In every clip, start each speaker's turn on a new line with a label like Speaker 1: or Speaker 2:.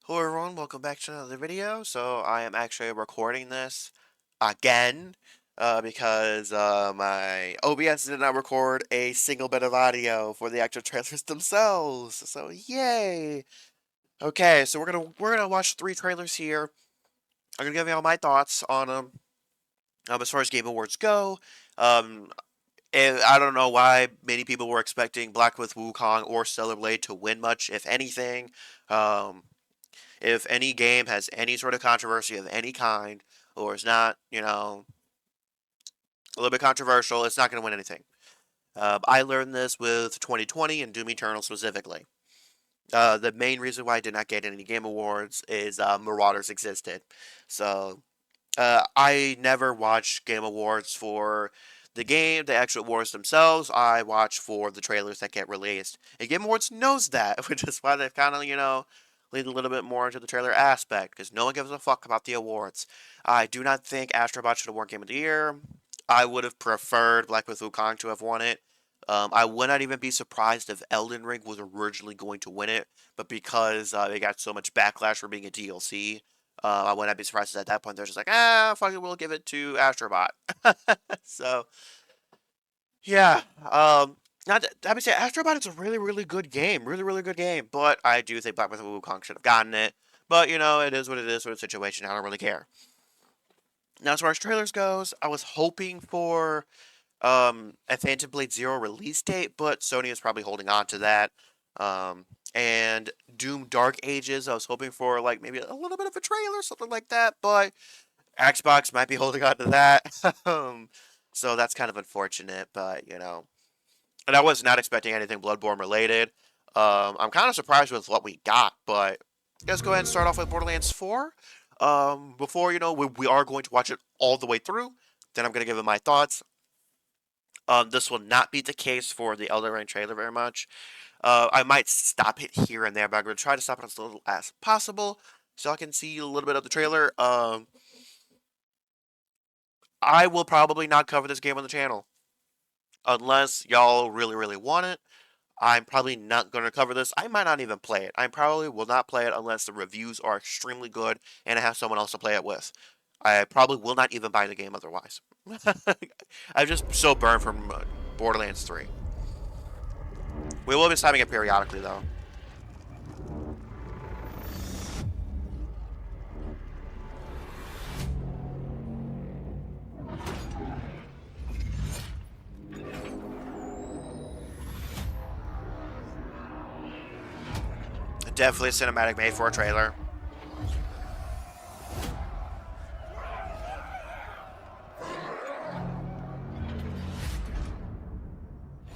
Speaker 1: Hello everyone, welcome back to another video. So I am actually recording this again because my OBS did not record a single bit of audio for the actual trailers themselves. So yay! Okay, so we're gonna watch three trailers here. I'm gonna give you all my thoughts on them. As far as Game Awards go, um, and I don't know why many people were expecting Black with Wukong or Stellar Blade to win much, if anything. Um, if any game has any sort of controversy of any kind, or is not, a little bit controversial, it's not going to win anything. I learned this with 2020 and Doom Eternal specifically. The main reason why I did not get any game awards is Marauders existed. So I never watch game awards for the game, the actual awards themselves. I watch for the trailers that get released. And Game Awards knows that, which is why they've kind of, leaned a little bit more into the trailer aspect, because no one gives a fuck about the awards. I do not think Astrobot should have won Game of the Year. I would have preferred Black Myth Wukong to have won it. I would not even be surprised if Elden Ring was originally going to win it, but because they got so much backlash for being a DLC, I would not be surprised if at that point they're just like, fuck it, we'll give it to Astrobot. So, yeah. Not that, I would say Astrobot is a really, really good game. Really, really good game. But I do think Black Myth Wukong should have gotten it. But, it is what it is sort of situation. I don't really care. Now, as far as trailers goes, I was hoping for a Phantom Blade Zero release date, but Sony is probably holding on to that. And Doom Dark Ages, I was hoping for like maybe a little bit of a trailer, something like that, but Xbox might be holding on to that. So that's kind of unfortunate, but and I was not expecting anything Bloodborne related. I'm kind of surprised with what we got, but let's go ahead and start off with Borderlands 4. Before we are going to watch it all the way through. Then I'm going to give it my thoughts. This will not be the case for the Elden Ring trailer very much. I might stop it here and there, but I'm going to try to stop it as little as possible so I can see a little bit of the trailer. I will probably not cover this game on the channel unless y'all really, really want it. I'm probably not going to cover this. I might not even play it. I probably will not play it unless the reviews are extremely good and I have someone else to play it with. I probably will not even buy the game otherwise. I'm just so burned from Borderlands 3. We will be stopping it periodically, though. Definitely a cinematic made for a trailer.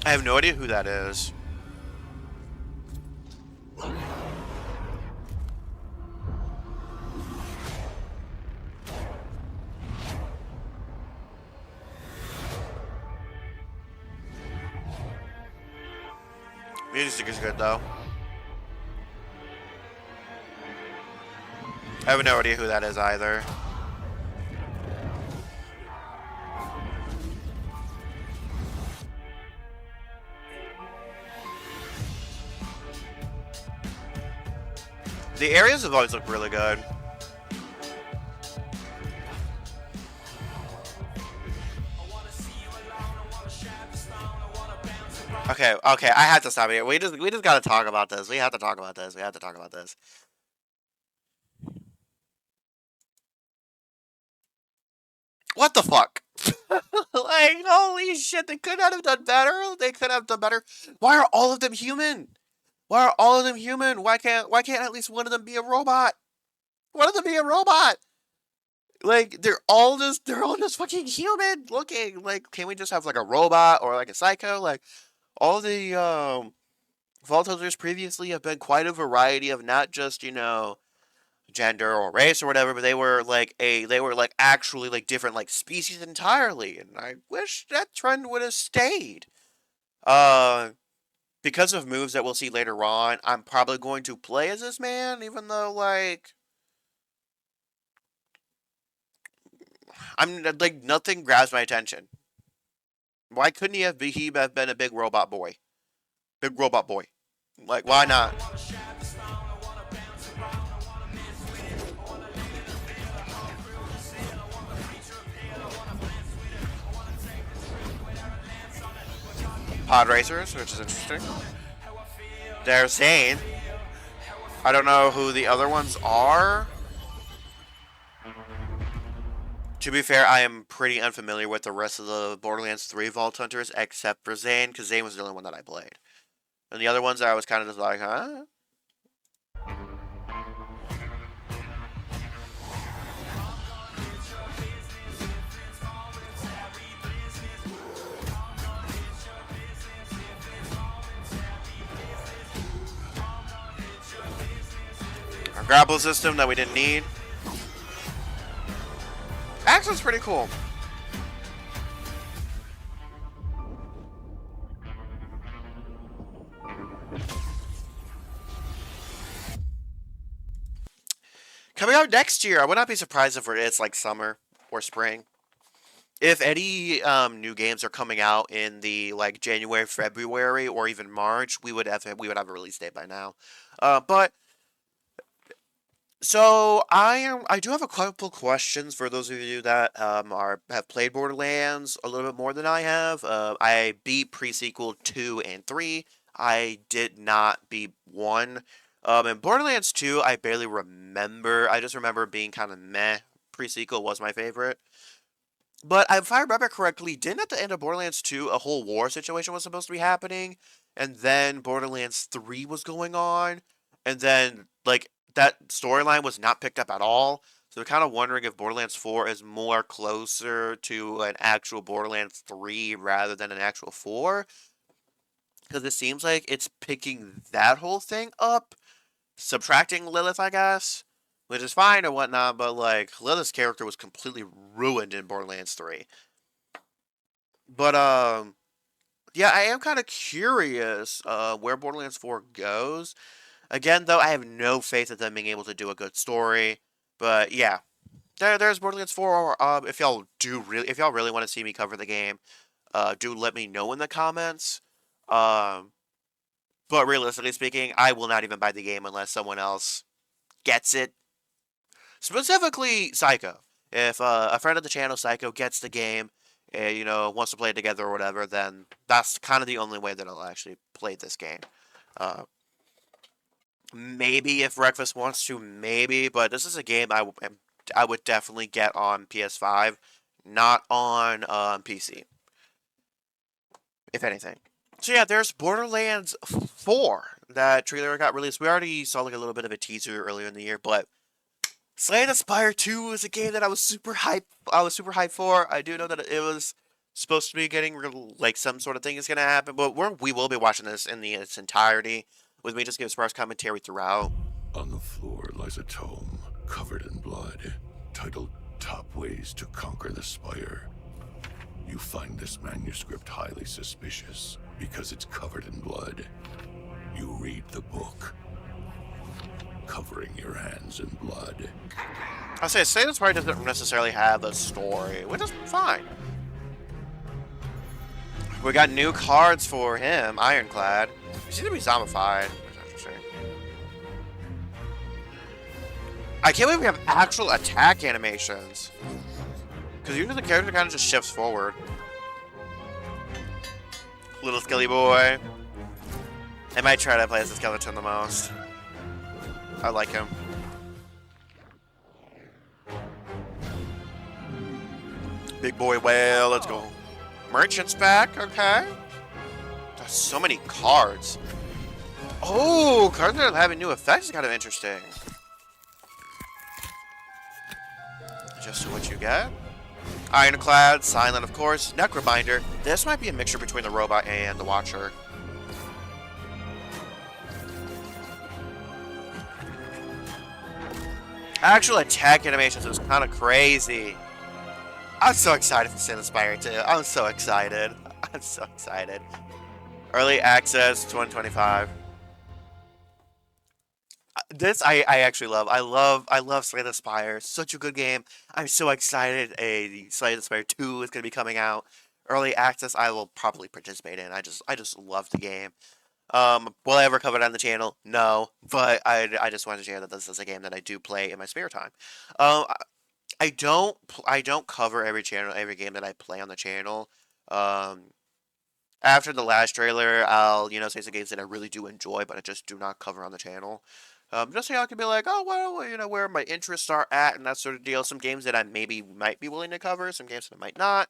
Speaker 1: I have no idea who that is. Music is good, though. I have no idea who that is either. The areas have always looked really good. Okay, I have to stop here. We just gotta talk about this. We have to talk about this. We have to talk about this. What the fuck? Like, holy shit, they could not have done better. They could have done better. Why are all of them human? Why are all of them human? Why can't at least one of them be a robot? One of them be a robot. Like they're all just fucking human looking. Like, can we just have like a robot or like a psycho? Like all the Vault Hunters previously have been quite a variety of not just, gender or race or whatever, but they were like actually like different like species entirely. And I wish that trend would have stayed. Uh because of moves that we'll see later on, I'm probably going to play as this man, even though like I'm like nothing grabs my attention. Why couldn't he have been a big robot boy? Big robot boy. Like, why not? Pod Racers, which is interesting. There's Zane. I don't know who the other ones are. To be fair, I am pretty unfamiliar with the rest of the Borderlands 3 Vault Hunters except for Zane, because Zane was the only one that I played. And the other ones I was kind of just like, huh? Our grapple system that we didn't need. Axel's pretty cool. Coming out next year, I would not be surprised if it's like summer or spring. If any new games are coming out in the like January, February, or even March, we would have a release date by now. But so I do have a couple questions for those of you that have played Borderlands a little bit more than I have. I beat pre-sequel 2 and 3. I did not beat 1. In Borderlands 2, I barely remember. I just remember being kind of meh. Pre-sequel was my favorite. But if I remember correctly, didn't at the end of Borderlands 2 a whole war situation was supposed to be happening, and then Borderlands 3 was going on, and then like that storyline was not picked up at all. So I'm kind of wondering if Borderlands 4 is more closer to an actual Borderlands 3 rather than an actual 4, because it seems like it's picking that whole thing up, subtracting Lilith, I guess, which is fine or whatnot, but like Lilith's character was completely ruined in Borderlands 3. But yeah, I am kind of curious where Borderlands 4 goes. Again, though, I have no faith in them being able to do a good story. But yeah, there's Borderlands 4. If y'all really want to see me cover the game, do let me know in the comments. Um, but realistically speaking, I will not even buy the game unless someone else gets it. Specifically, Psycho. If a friend of the channel, Psycho, gets the game, and wants to play it together or whatever, then that's kind of the only way that I'll actually play this game. Uh, Maybe if Breakfast wants to, maybe, but this is a game I would definitely get on PS5, not on PC, if anything. So yeah, there's Borderlands 4. That trailer got released. We already saw like a little bit of a teaser earlier in the year, but Slay the Spire 2 was a game that I was super hyped. I was super hyped for. I do know that it was supposed to be getting like some sort of thing is gonna happen, but we will be watching this in its entirety, with me just giving sparse commentary throughout.
Speaker 2: On the floor lies a tome covered in blood, titled Top Ways to Conquer the Spire. You find this manuscript highly suspicious because it's covered in blood. You read the book, covering your hands in blood.
Speaker 1: I'll say Slay the Spire doesn't necessarily have a story, which is fine. We got new cards for him, Ironclad. He seems to be zombified, which is interesting. I can't believe we have actual attack animations. Because usually the character kind of just shifts forward. Little Skelly boy. I might try to play as the skeleton the most. I like him. Big boy whale, let's go. Merchant's back, okay. There's so many cards. Oh, cards that are having new effects is kind of interesting. Just what you get. Ironclad, Silent, of course. Necrobinder. This might be a mixture between the robot and the Watcher. Actual attack animations was kind of crazy. I'm so excited for Slay the Spire 2. I'm so excited. I'm so excited. Early access 2025. This I actually love. I love Slay the Spire. Such a good game. I'm so excited. Slay the Spire 2 is going to be coming out. Early access I will probably participate in. I just love the game. Will I ever cover it on the channel? No, but I just wanted to share that this is a game that I do play in my spare time. Um, I don't cover every game that I play on the channel. Um, After the last trailer, I'll, say some games that I really do enjoy, but I just do not cover on the channel. Just so y'all can be like, oh, well, where my interests are at and that sort of deal. Some games that I maybe might be willing to cover, some games that I might not.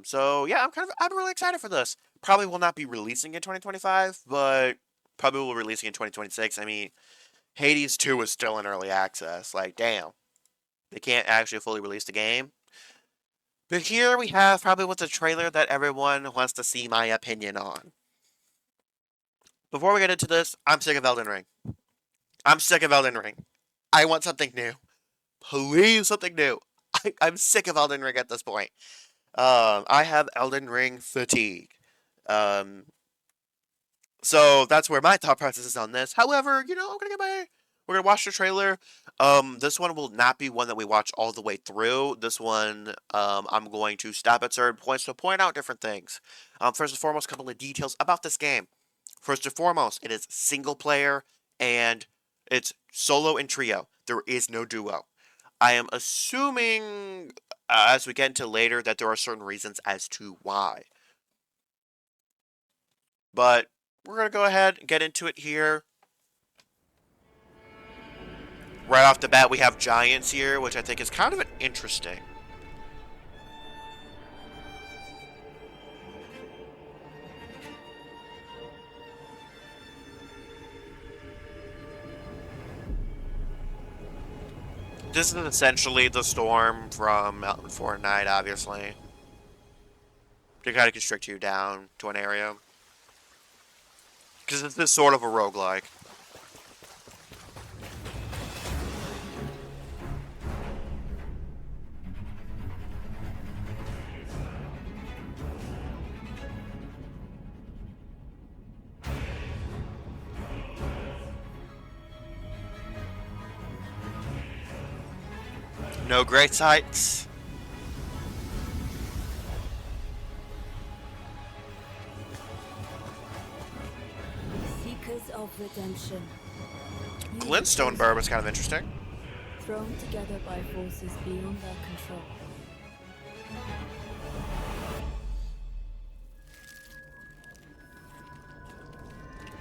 Speaker 1: So yeah, I'm really excited for this. Probably will not be releasing in 2025, but probably will releasing in 2026. I mean, Hades 2 is still in early access. Like, damn, they can't actually fully release the game. But here we have probably what's a trailer that everyone wants to see my opinion on. Before we get into this, I'm sick of Elden Ring. I'm sick of Elden Ring. I want something new. Please, something new. I'm sick of Elden Ring at this point. I have Elden Ring fatigue. Um, so that's where my thought process is on this. However, we're gonna watch the trailer. This one will not be one that we watch all the way through. This one, I'm going to stop at certain points to point out different things. First and foremost, a couple of details about this game. First and foremost, it is single player and it's solo and trio. There is no duo. I am assuming, as we get into later, that there are certain reasons as to why. But we're going to go ahead and get into it here. Right off the bat, we have giants here, which I think is kind of interesting. This is essentially the storm from Fortnite, obviously. To kind of constrict you down to an area. Because this is sort of a roguelike. No great sights.
Speaker 3: Seekers of redemption.
Speaker 1: Glintstone Burb is kind of interesting.
Speaker 3: Thrown together by forces beyond their control.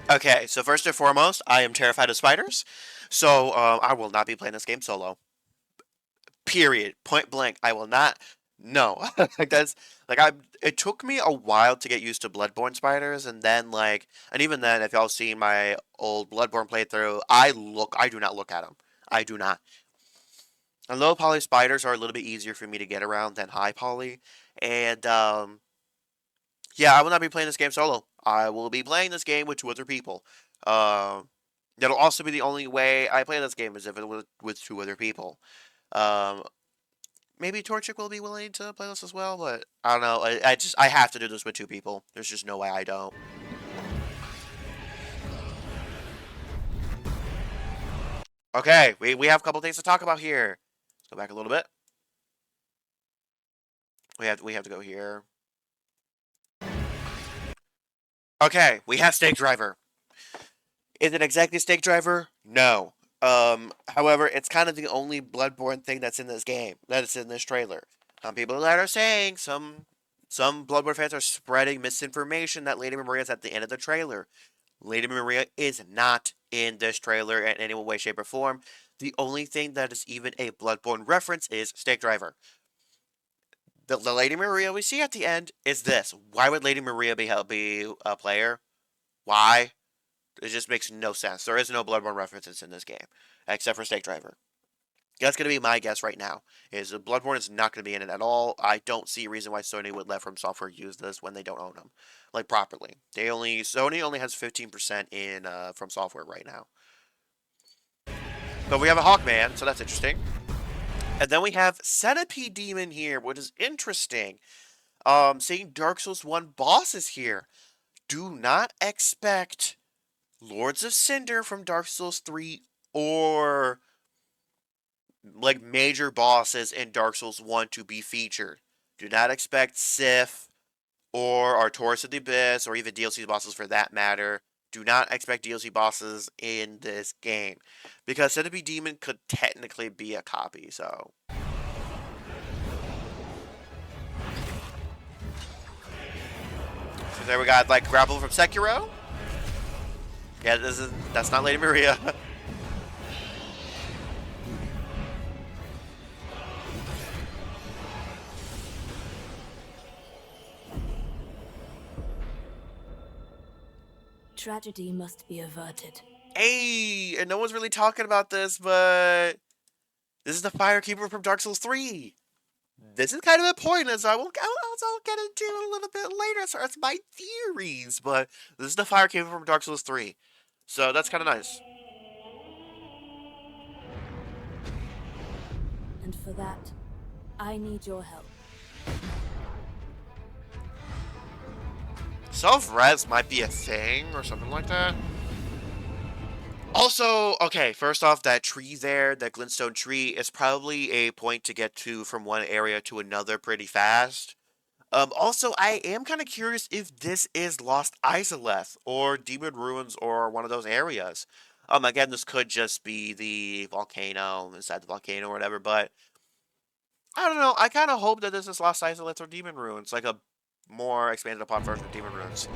Speaker 1: Okay, so first and foremost, I am terrified of spiders. So I will not be playing this game solo. Period. Point blank. I will not. No, that's like I. It took me a while to get used to Bloodborne spiders, and then and even then, if y'all seen my old Bloodborne playthrough, I do not look at them. I do not. And low poly spiders are a little bit easier for me to get around than high poly, and yeah, I will not be playing this game solo. I will be playing this game with two other people. Um, that'll also be the only way I play this game is if it was with two other people. Um, Maybe Torchic will be willing to play this as well, but I don't know. I have to do this with two people. There's just no way I don't. Okay, we have a couple things to talk about here. Let's go back a little bit. We have to go here. Okay, we have Stake Driver. Is it exactly Stake Driver? No. However, it's kind of the only Bloodborne thing that's in this game. That is in this trailer. People that are saying some Bloodborne fans are spreading misinformation that Lady Maria is at the end of the trailer. Lady Maria is not in this trailer in any way, shape, or form. The only thing that is even a Bloodborne reference is Stake Driver. The Lady Maria we see at the end is this. Why would Lady Maria be a player? Why? It just makes no sense. There is no Bloodborne references in this game, except for Stake Driver. That's going to be my guess right now, is Bloodborne is not going to be in it at all. I don't see a reason why Sony would let From Software use this when they don't own them, properly. Sony only has 15% in From Software right now. But we have a Hawkman, so that's interesting. And then we have Centipede Demon here, which is interesting. Seeing Dark Souls 1 bosses here. Do not expect Lords of Cinder from Dark Souls 3 or major bosses in Dark Souls 1 to be featured. Do not expect Sif or Artorias of the Abyss or even DLC bosses for that matter. Do not expect DLC bosses in this game because Centipede Demon could technically be a copy, so There we got like grapple from Sekiro. Yeah, that's not Lady Maria.
Speaker 3: Tragedy must be averted.
Speaker 1: Hey, and no one's really talking about this, but this is the Firekeeper from Dark Souls 3. This is kind of important, as I'll get into a little bit later as far as my theories, but this is the Firekeeper from Dark Souls 3. So that's kind of nice.
Speaker 3: And for that, I need your help.
Speaker 1: Self-res might be a thing or something like that. Also, okay, first off, that tree there, that glintstone tree, is probably a point to get to from one area to another pretty fast. Also, I am kind of curious if this is Lost Izalith or Demon Ruins or one of those areas. Again, this could just be the volcano, inside the volcano or whatever, but I don't know. I kind of hope that this is Lost Izalith or Demon Ruins, like a more expanded upon version of Demon Ruins.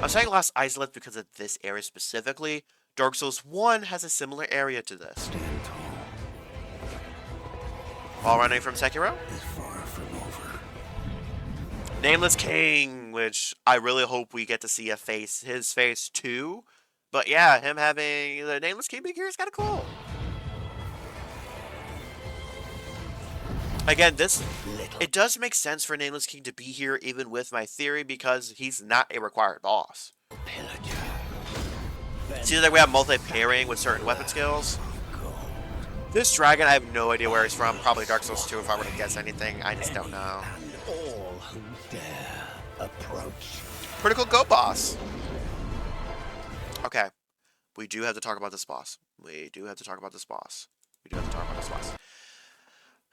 Speaker 1: I'm saying Lost Izalith because of this area specifically. Dark Souls 1 has a similar area to this.
Speaker 2: Stand tall.
Speaker 1: All running from Sekiro?
Speaker 2: Is far from over.
Speaker 1: Nameless King, which I really hope we get to see his face too. But yeah, him having the Nameless King being here is kind of cool. Again, it does make sense for Nameless King to be here even with my theory because he's not a required boss. See that we have multi-pairing with certain weapon skills. This dragon, I have no idea where he's from. Probably Dark Souls 2 if I were to guess anything. I just don't know.
Speaker 4: All who dare approach.
Speaker 1: Pretty cool go boss. Okay. We do have to talk about this boss.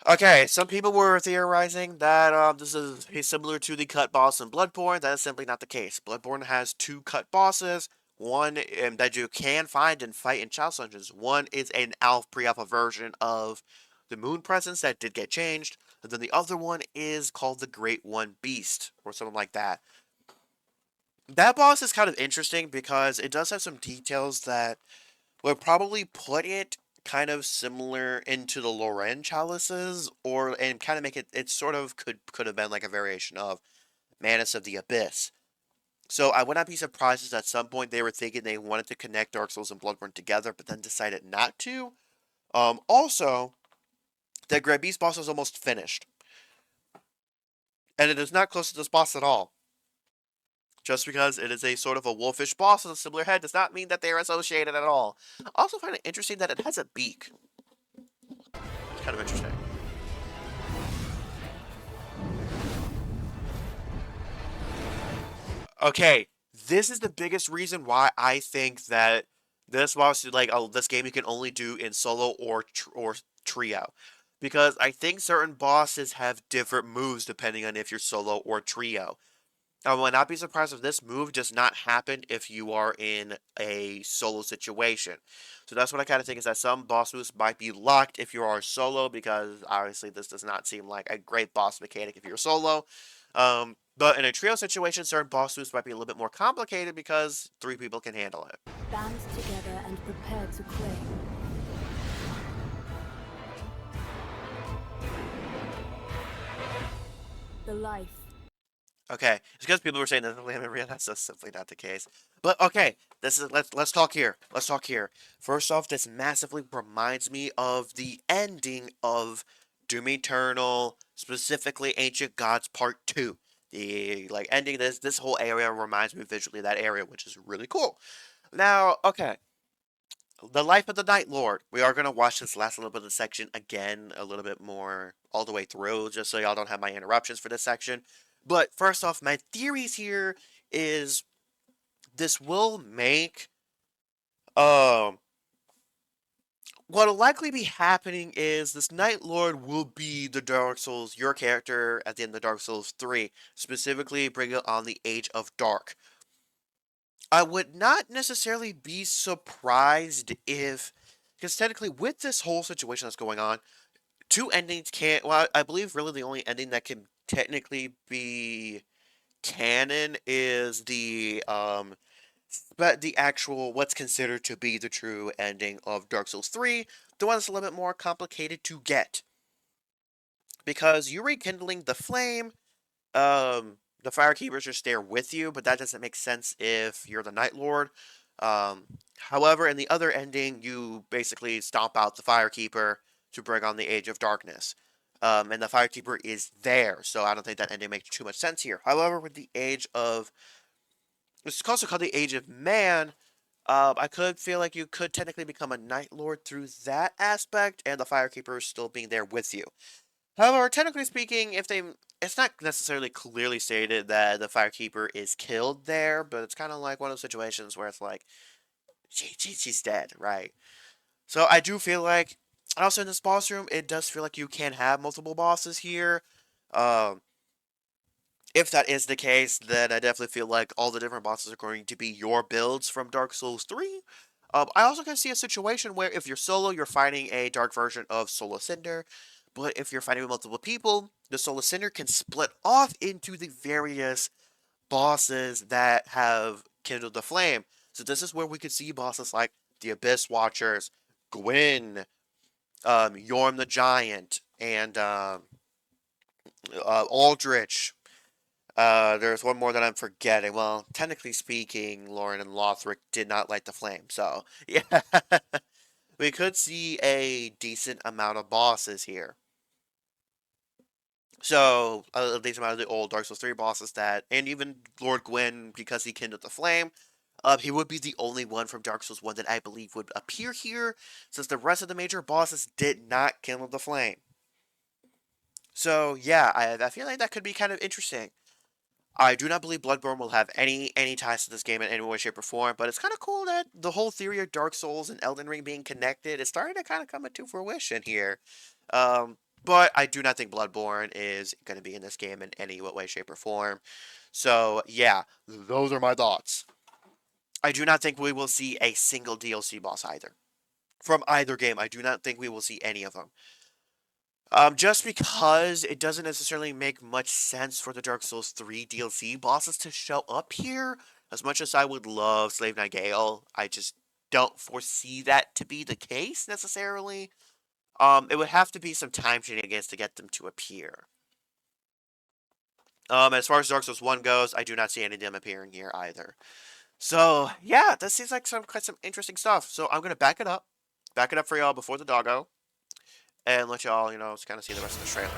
Speaker 1: Okay, some people were theorizing that this is similar to the cut boss in Bloodborne. That is simply not the case. Bloodborne has two cut bosses. One that you can find and fight in Chalice Dungeons. One is an pre-alpha version of the Moon Presence that did get changed. And then the other one is called the Great One Beast, or something like that. That boss is kind of interesting because it does have some details that would probably put it kind of similar into the Loren chalices, and kind of make it sort of could have been like a variation of Manus of the Abyss. So I would not be surprised if at some point they were thinking they wanted to connect Dark Souls and Bloodborne together, but then decided not to. Also, the Great Beast boss is almost finished, and it is not close to this boss at all. Just because it is a sort of a wolfish boss with a similar head does not mean that they are associated at all. I also find it interesting that it has a beak. It's kind of interesting. Okay, this is the biggest reason why I think that this boss, like, this game you can only do in solo or trio. Because I think certain bosses have different moves depending on if you're solo or trio. I would not be surprised if this move does not happen if you are in a solo situation. So that's what I kind of think is that some boss moves might be locked if you are solo, because obviously this does not seem like a great boss mechanic if you're solo. But in a trio situation, certain boss moves might be a little bit more complicated because 3 people can handle it.
Speaker 3: Band together and prepare to claim. The life.
Speaker 1: Okay, it's because people were saying that that's just simply not the case. But okay, let's talk here. Let's talk here. First off, this massively reminds me of the ending of Doom Eternal, specifically Ancient Gods Part 2. The ending this whole area reminds me visually of that area, which is really cool. Now, okay. The Life of the Night Lord. We are going to watch this last little bit of the section again, a little bit more all the way through, just so y'all don't have my interruptions for this section. But first off, my theories here is this will make what'll likely be happening is this Night Lord will be the Dark Souls, your character at the end of Dark Souls 3, specifically bringing on the Age of Dark. I would not necessarily be surprised if, because technically with this whole situation that's going on, two endings can't, well, I believe really the only ending that can technically be canon is but the actual what's considered to be the true ending of Dark Souls 3, the one that's a little bit more complicated to get. Because you rekindling the flame, the Firekeepers just there with you, but that doesn't make sense if you're the Night Lord. Um, However, in the other ending, you basically stomp out the Firekeeper to bring on the Age of Darkness. And the Firekeeper is there, so I don't think that ending makes too much sense here. However, with the Age of... It's also called the Age of Man. I could feel like you could technically become a Night Lord through that aspect, and the Firekeeper is still being there with you. However, technically speaking, it's not necessarily clearly stated that the Firekeeper is killed there, but it's kind of like one of those situations where it's like, she's dead, right? So I do feel like, also in this boss room, it does feel like you can have multiple bosses here. Um, if that is the case, then I definitely feel like all the different bosses are going to be your builds from Dark Souls 3. I also can see a situation where if you're solo, you're fighting a dark version of Soul Cinder. But if you're fighting with multiple people, the Soul Cinder can split off into the various bosses that have kindled the flame. So this is where we could see bosses like the Abyss Watchers, Gwyn, Yorm the Giant, and Aldrich. There's one more that I'm forgetting. Well, technically speaking, Lauren and Lothric did not light the flame, so yeah, we could see a decent amount of bosses here. So a decent amount of the old Dark Souls 3 bosses that, and even Lord Gwyn, because he kindled the flame, he would be the only one from Dark Souls 1 that I believe would appear here, since the rest of the major bosses did not kindle the flame. So yeah, I feel like that could be kind of interesting. I do not believe Bloodborne will have any ties to this game in any way, shape, or form, but it's kind of cool that the whole theory of Dark Souls and Elden Ring being connected is starting to kind of come into fruition here. But I do not think Bloodborne is going to be in this game in any way, shape, or form. So yeah, those are my thoughts. I do not think we will see a single DLC boss either. From either game, I do not think we will see any of them. Just because it doesn't necessarily make much sense for the Dark Souls 3 DLC bosses to show up here. As much as I would love Slave Knight Gale, I just don't foresee that to be the case necessarily. It would have to be some time shenanigans to get them to appear. As far as Dark Souls 1 goes, I do not see any of them appearing here either. So, yeah, this seems like quite some interesting stuff. So I'm gonna back it up for y'all before the doggo, and let y'all, kind of see the rest of the trailer.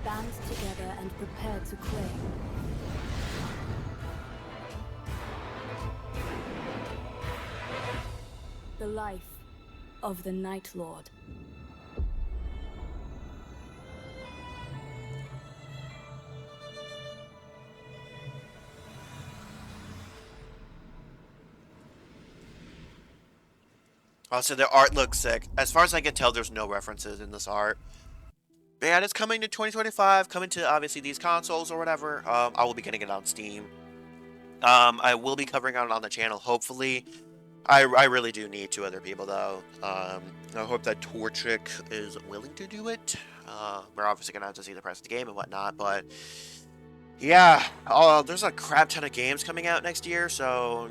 Speaker 3: Band together and prepare to claim. The life of the Night Lord.
Speaker 1: Also, the art looks sick. As far as I can tell, there's no references in this art. But yeah, it's coming to 2025, coming to obviously these consoles or whatever. I will be getting it on Steam. I will be covering it on the channel, hopefully. I really do need two other people, though. I hope that Torchic is willing to do it. We're obviously going to have to see the price of the game and whatnot, but yeah, there's a crap ton of games coming out next year, so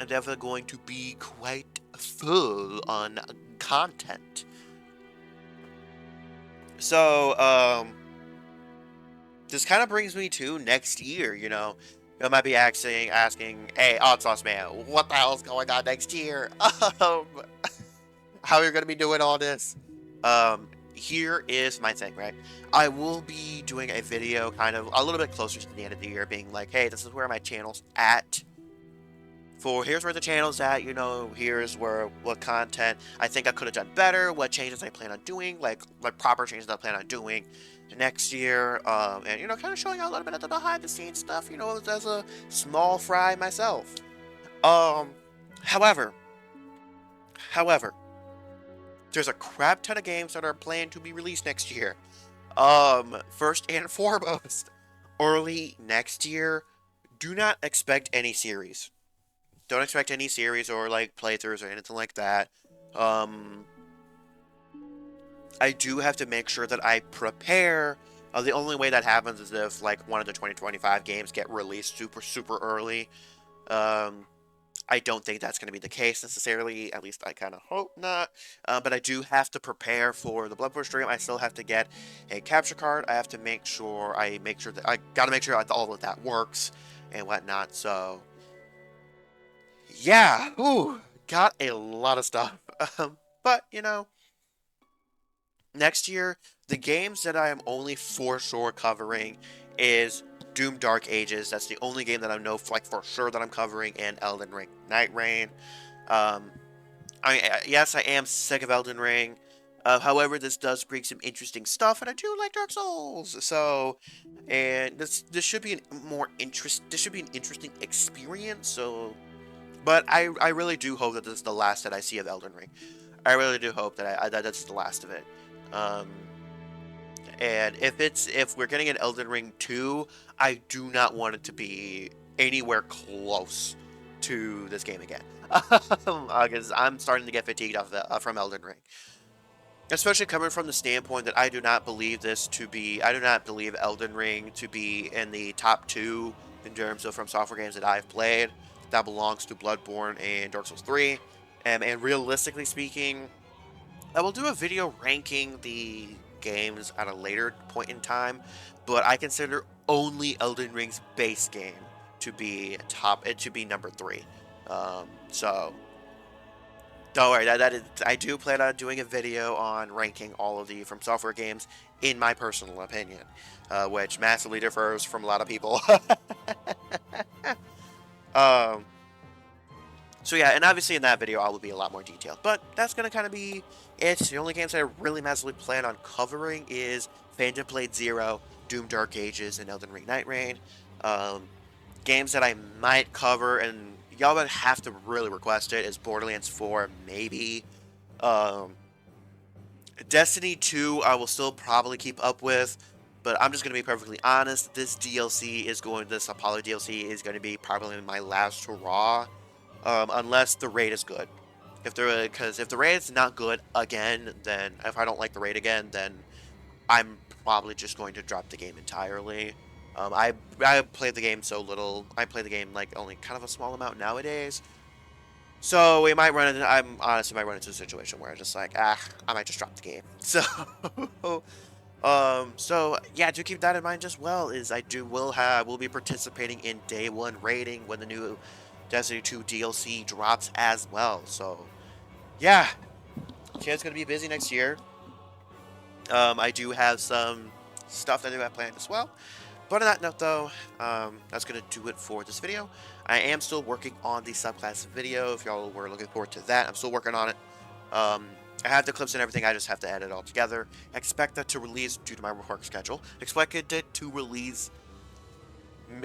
Speaker 1: I'm definitely going to be quite full on content. So, this kind of brings me to next year, I might be asking, hey, Odd Sauce Man, what the hell's going on next year? How are you going to be doing all this? Here is my thing, right? I will be doing a video kind of a little bit closer to the end of the year, being like, hey, this is where my channel's at. Here's where the channel's at, here's what content I think I could have done better, what changes I plan on doing, like proper changes I plan on doing next year, and kind of showing out a little bit of the behind the scenes stuff, as a small fry myself. However, there's a crap ton of games that are planned to be released next year. First and foremost, early next year, do not expect any series. Don't expect any series or like playthroughs or anything like that. Um, I do have to make sure that I prepare. The only way that happens is if like one of the 2025 games get released super early. Um, I don't think that's going to be the case necessarily. At least I kind of hope not. But I do have to prepare for the Blood Bowl stream. I still have to get a capture card. I have to make sure that I got to make sure that all of that works and whatnot. So yeah, ooh, got a lot of stuff. But you know, next year the games that I am only for sure covering is Doom Dark Ages. That's the only game that I know like for sure that I'm covering, and Elden Ring Night Rain. Um, yes, I am sick of Elden Ring. However, this does bring some interesting stuff, and I do like Dark Souls. So, and this should be This should be an interesting experience. So, but I really do hope that this is the last that I see of Elden Ring. I really do hope that that that's the last of it. Um, and if we're getting an Elden Ring 2, I do not want it to be anywhere close to this game again. Because I'm starting to get fatigued from Elden Ring. Especially coming from the standpoint that I do not believe Elden Ring to be in the top two in terms of From Software games that I've played. That belongs to Bloodborne and Dark Souls 3. And realistically speaking, I will do a video ranking the games at a later point in time, but I consider only Elden Ring's base game to be number three. So don't worry, I do plan on doing a video on ranking all of the From Software games in my personal opinion, which massively differs from a lot of people. um, So yeah, and obviously in that video I will be a lot more detailed, but that's gonna kind of be it. The only games that I really massively plan on covering is Phantom Blade Zero, Doom Dark Ages, and Elden Ring Night Rain. Um, Games that I might cover, and y'all would have to really request it, is Borderlands 4, maybe. Um, Destiny 2 I will still probably keep up with, but I'm just gonna be perfectly honest. This Apollo DLC is going to be probably my last hurrah, unless the raid is good. Because if the raid is not good again, then if I don't like the raid again, then I'm probably just going to drop the game entirely. I play the game so little. I play the game like only kind of a small amount nowadays. So we might run into. I'm honestly might run into a situation where I'm just like, I might just drop the game. So yeah, do keep that in mind as well. Is I do will be participating in Day One rating when the new Destiny 2 DLC drops as well. So yeah, kid's gonna be busy next year. I do have some stuff that I do have planned as well. But on that note, though, that's going to do it for this video. I am still working on the subclass video. If y'all were looking forward to that, I'm still working on it. I have the clips and everything. I just have to edit it all together. Expect that to release due to my work schedule. Expect it to release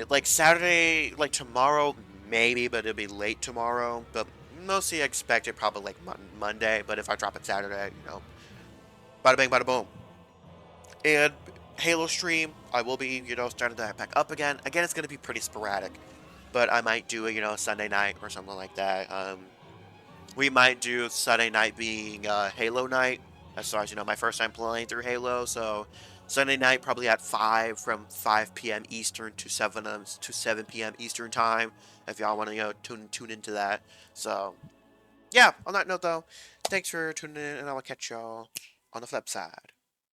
Speaker 1: like Saturday, like tomorrow, maybe, but it'll be late tomorrow. But mostly I expect it probably like Monday. But if I drop it Saturday, bada bang, bada boom. And Halo stream, I will be, starting that back up again. Again, it's going to be pretty sporadic, but I might do a Sunday night or something like that. We might do Sunday night being Halo night, as far as, my first time playing through Halo. So Sunday night, probably at 5, from 5 p.m. Eastern to 7 p.m. Eastern time, if y'all want to, tune into that. So, yeah, on that note, though, thanks for tuning in, and I will catch y'all on the flip side.